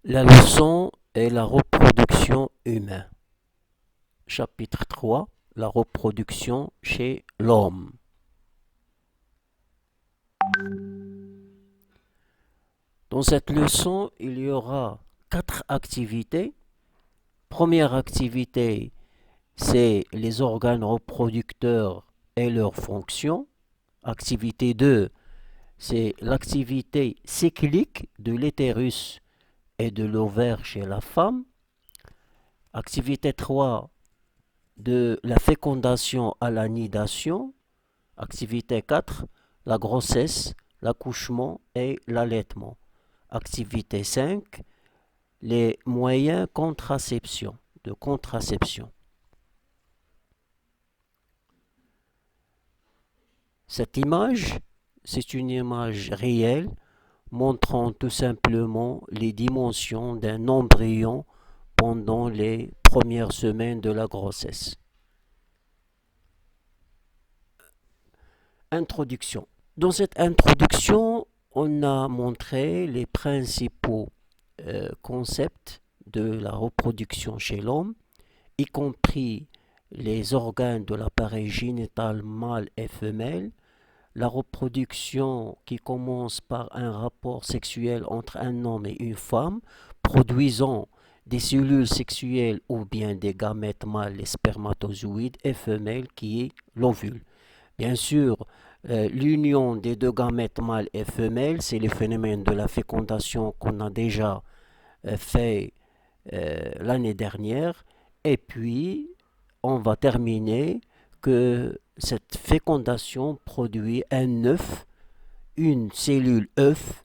La leçon est la reproduction humaine. Chapitre 3. La reproduction chez l'homme. Dans cette leçon, il y aura 4 activités. Première activité, c'est les organes reproducteurs et leurs fonctions. Activité 2, c'est l'activité cyclique de l'utérus et de l'ovaire chez la femme. Activité 3, de la fécondation à la nidation. Activité 4, la grossesse, l'accouchement et l'allaitement. Activité 5, les moyens de contraception. Cette image, c'est une image réelle montrant tout simplement les dimensions d'un embryon pendant les premières semaines de la grossesse. Introduction. Dans cette introduction, on a montré les principaux concepts de la reproduction chez l'homme, y compris les organes de l'appareil génital mâle et femelle, la reproduction qui commence par un rapport sexuel entre un homme et une femme, produisant des cellules sexuelles ou bien des gamètes mâles, les spermatozoïdes, et femelles qui est l'ovule. Bien sûr, l'union des deux gamètes mâles et femelles, c'est le phénomène de la fécondation qu'on a déjà fait l'année dernière. Et puis, on va terminer que cette fécondation produit un œuf, une cellule œuf,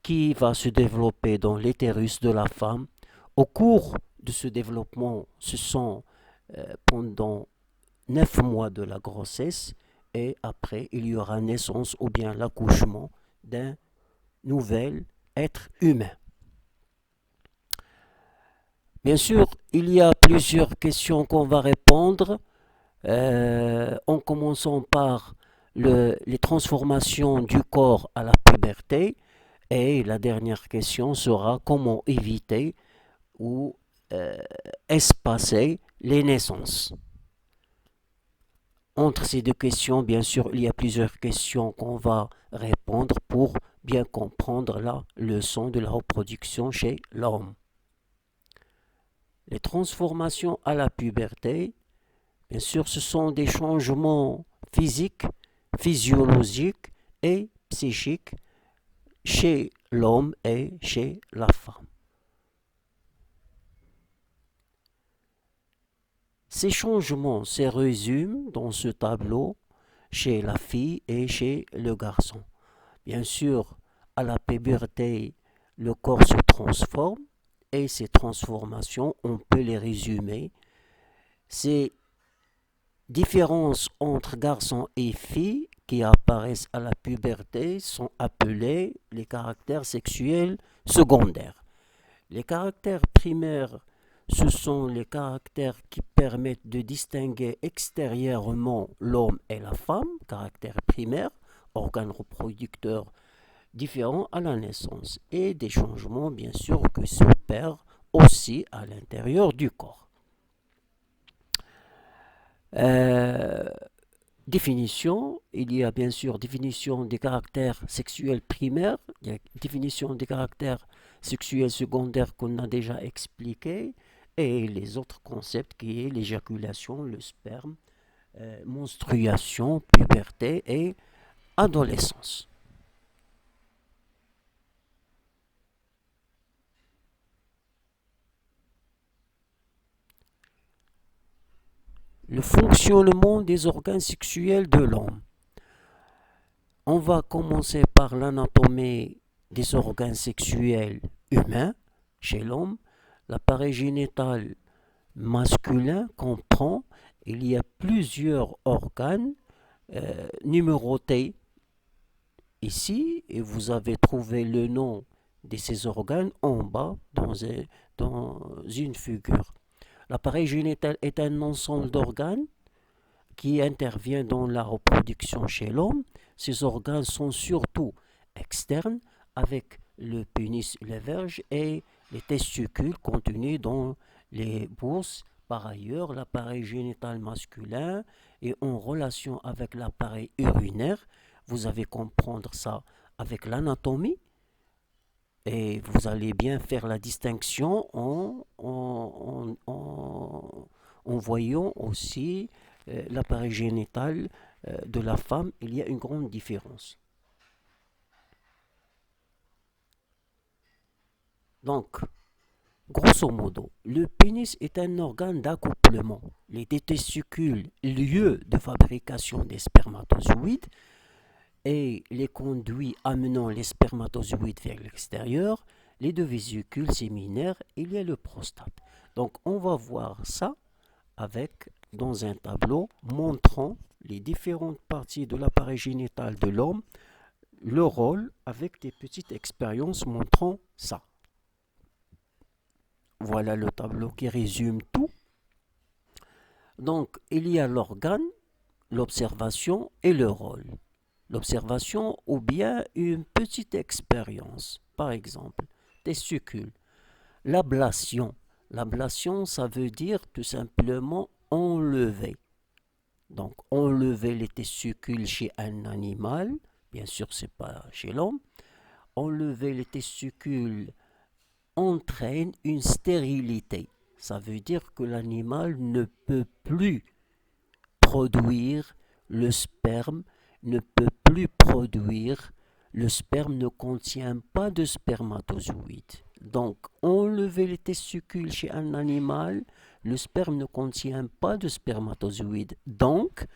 qui va se développer dans l'utérus de la femme. Au cours de ce développement, ce sont pendant 9 mois de la grossesse, et après il y aura naissance ou bien l'accouchement d'un nouvel être humain. Bien sûr, il y a plusieurs questions qu'on va répondre, en commençant par les transformations du corps à la puberté, et la dernière question sera comment éviter ou espacer les naissances. Entre ces deux questions, bien sûr, il y a plusieurs questions qu'on va répondre pour bien comprendre la leçon de la reproduction chez l'homme. Les transformations à la puberté, bien sûr, ce sont des changements physiques, physiologiques et psychiques chez l'homme et chez la femme. Ces changements se résument dans ce tableau chez la fille et chez le garçon. Bien sûr, à la puberté, le corps se transforme et ces transformations, on peut les résumer. Ces différences entre garçons et filles qui apparaissent à la puberté sont appelées les caractères sexuels secondaires. Les caractères primaires, ce sont les caractères qui permettent de distinguer extérieurement l'homme et la femme, caractères primaires, organes reproducteurs différents à la naissance, et des changements bien sûr que s'opèrent aussi à l'intérieur du corps. Euh, Définition, il y a bien sûr définition des caractères sexuels primaires, il y a définition des caractères sexuels secondaires qu'on a déjà expliqué, et les autres concepts qui est l'éjaculation, le sperme, menstruation, puberté et adolescence. Le fonctionnement des organes sexuels de l'homme. On va commencer par l'anatomie des organes sexuels humains chez l'homme. L'appareil génital masculin comprend, il y a plusieurs organes numérotés ici, et vous avez trouvé le nom de ces organes en bas dans une figure. L'appareil génital est un ensemble d'organes qui intervient dans la reproduction chez l'homme. Ces organes sont surtout externes avec le pénis, la verge et les testicules contenus dans les bourses. Par ailleurs, l'appareil génital masculin est en relation avec l'appareil urinaire. Vous allez comprendre ça avec l'anatomie et vous allez bien faire la distinction en voyant aussi l'appareil génital de la femme. Il y a une grande différence. Donc, grosso modo, le pénis est un organe d'accouplement. Les testicules, lieu de fabrication des spermatozoïdes, et les conduits amenant les spermatozoïdes vers l'extérieur, les deux vésicules séminaires, il y a le prostate. Donc, on va voir ça avec dans un tableau montrant les différentes parties de l'appareil génital de l'homme, le rôle avec des petites expériences montrant ça. Voilà le tableau qui résume tout. Donc, il y a l'organe, l'observation et le rôle. L'observation ou bien une petite expérience. Par exemple, testicule. L'ablation. L'ablation, ça veut dire tout simplement enlever. Donc, enlever les testicules chez un animal, bien sûr, c'est pas chez l'homme. Enlever les testicules entraîne une stérilité. Ça veut dire que l'animal ne peut plus produire le sperme, ne peut plus produire, le sperme ne contient pas de spermatozoïdes. Donc, enlever les testicules chez un animal, le sperme ne contient pas de spermatozoïdes. Donc,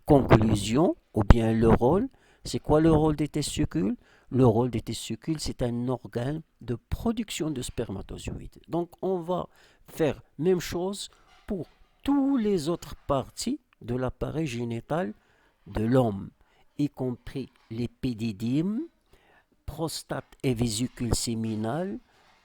conclusion, ou bien le rôle, c'est quoi le rôle des testicules? Le rôle des testicules, c'est un organe de production de spermatozoïdes. Donc, on va faire même chose pour toutes les autres parties de l'appareil génital de l'homme, y compris l'épididyme, prostate et vésicule séminale,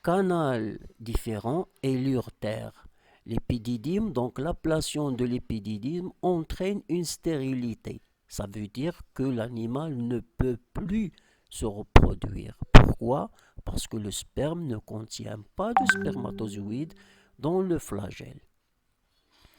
canal différent et l'urtère. L'épididyme, donc l'ablation de l'épididyme entraîne une stérilité. Ça veut dire que l'animal ne peut plus se reproduire. Pourquoi? Parce que le sperme ne contient pas de spermatozoïdes dans le flagelle.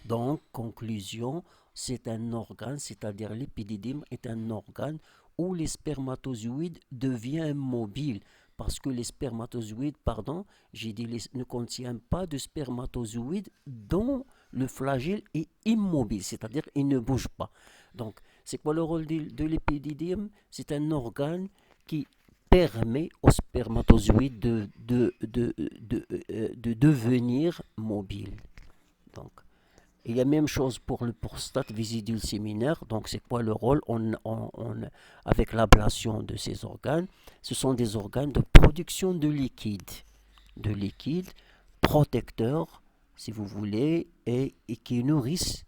Donc, conclusion, c'est un organe, c'est-à-dire l'épididyme est un organe où les spermatozoïdes deviennent mobiles. Parce que les spermatozoïdes, pardon, j'ai dit ne contiennent pas de spermatozoïdes dont le flagelle est immobile, c'est-à-dire il ne bouge pas. Donc, c'est quoi le rôle de l'épididyme? C'est un organe qui permet aux spermatozoïdes de devenir mobiles. Donc, il y a la même chose pour le prostate vésidule séminaire. Donc, c'est quoi le rôle avec l'ablation de ces organes? Ce sont des organes de production de liquide protecteurs, si vous voulez, et qui nourrissent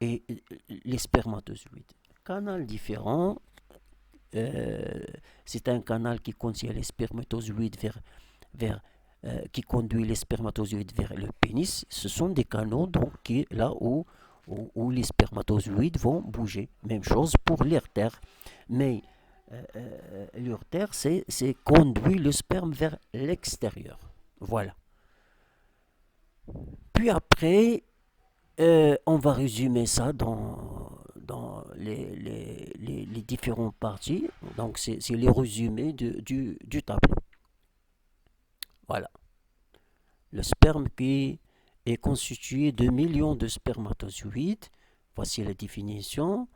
les spermatozoïdes. Canal différent, euh, c'est un canal qui contient les spermatozoïdes qui conduit les spermatozoïdes vers le pénis. Ce sont des canaux donc là où les spermatozoïdes vont bouger. Même chose pour l'artère. Mais l'artère, c'est conduit le sperme vers l'extérieur. Voilà. Puis après, on va résumer ça dans les différentes parties. Donc, c'est les résumés du tableau. Voilà. Le sperme qui est constitué de millions de spermatozoïdes. Voici la définition.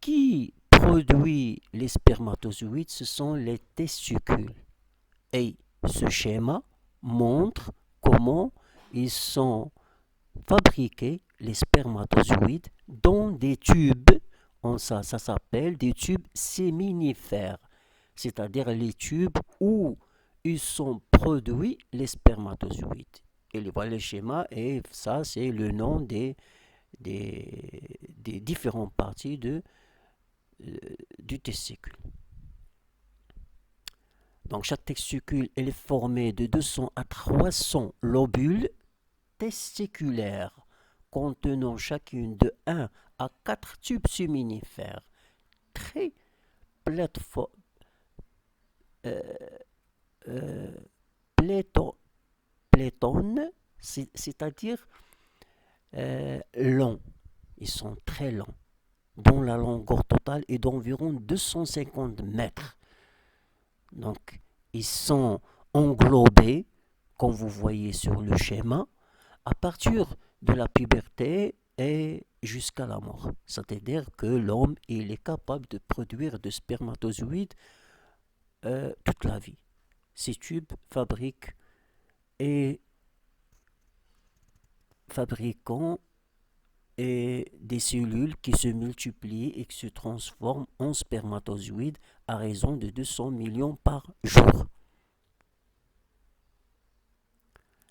Qui produit les spermatozoïdes? Ce sont les testicules. Et ce schéma montre comment ils sont fabriqués, les spermatozoïdes, dans des tubes. Ça s'appelle des tubes séminifères, c'est-à-dire les tubes où ils sont produits les spermatozoïdes. Et voilà le schéma, et ça, c'est le nom des différentes parties du testicule. Donc, chaque testicule est formé de 200 à 300 lobules testiculaires contenant chacune de 1 à 4 tubes séminifères très plateforme, plétones, c'est-à-dire longs. Ils sont très longs, dont la longueur totale est d'environ 250 mètres. Donc, ils sont englobés, comme vous voyez sur le schéma, à partir de la puberté et jusqu'à la mort. C'est-à-dire que l'homme il est capable de produire de spermatozoïdes toute la vie. Ces tubes et fabriquant et des cellules qui se multiplient et qui se transforment en spermatozoïdes à raison de 200 millions par jour.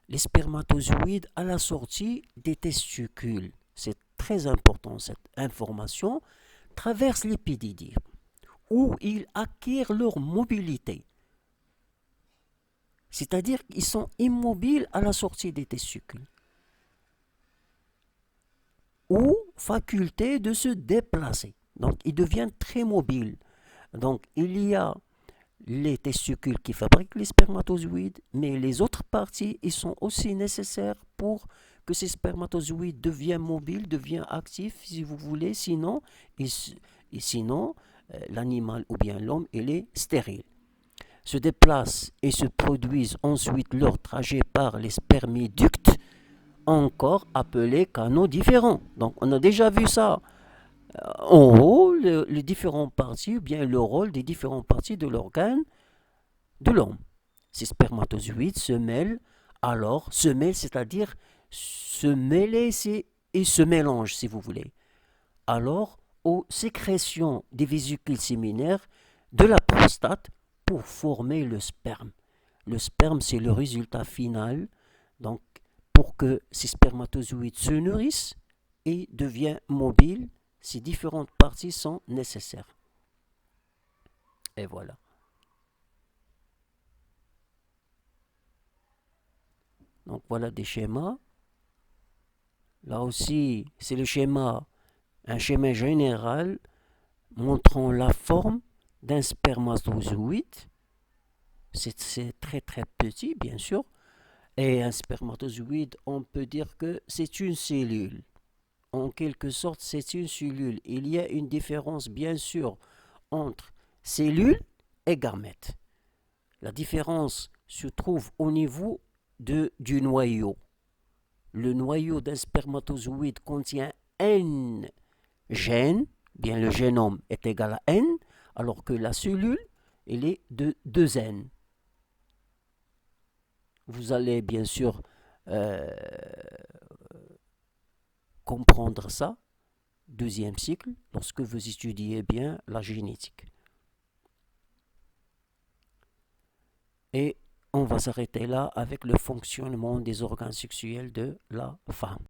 Les spermatozoïdes à la sortie des testicules, c'est très important cette information, traversent l'épididyme où ils acquièrent leur mobilité. C'est-à-dire qu'ils sont immobiles à la sortie des testicules. Ou faculté de se déplacer. Donc, ils deviennent très mobiles. Donc, il y a les testicules qui fabriquent les spermatozoïdes, mais les autres parties, ils sont aussi nécessaires pour que ces spermatozoïdes deviennent mobiles, deviennent actifs, si vous voulez. Sinon, l'animal ou bien l'homme, il est stérile. Se déplacent et se produisent ensuite leur trajet par les spermiductes, encore appelés canaux différents. Donc, on a déjà vu ça en haut, les différentes parties, ou bien le rôle des différentes parties de l'organe de l'homme. Ces spermatozoïdes se mêlent, c'est-à-dire se mêler et se mélangent, si vous voulez. Alors, aux sécrétions des vésicules séminaires de la prostate pour former le sperme. Le sperme, c'est le résultat final. Donc, pour que ces spermatozoïdes se nourrissent et deviennent mobiles, ces différentes parties sont nécessaires. Et voilà. Donc voilà des schémas. Là aussi, c'est un schéma général montrant la forme d'un spermatozoïde. C'est très très petit, bien sûr. Et un spermatozoïde, on peut dire que c'est une cellule. En quelque sorte, c'est une cellule. Il y a une différence, bien sûr, entre cellule et gamète. La différence se trouve au niveau du noyau. Le noyau d'un spermatozoïde contient N gènes, bien le génome est égal à N, alors que la cellule, elle est de 2N. Vous allez bien sûr euh, comprendre ça, deuxième cycle, lorsque vous étudiez bien la génétique. Et on va s'arrêter là avec le fonctionnement des organes sexuels de la femme.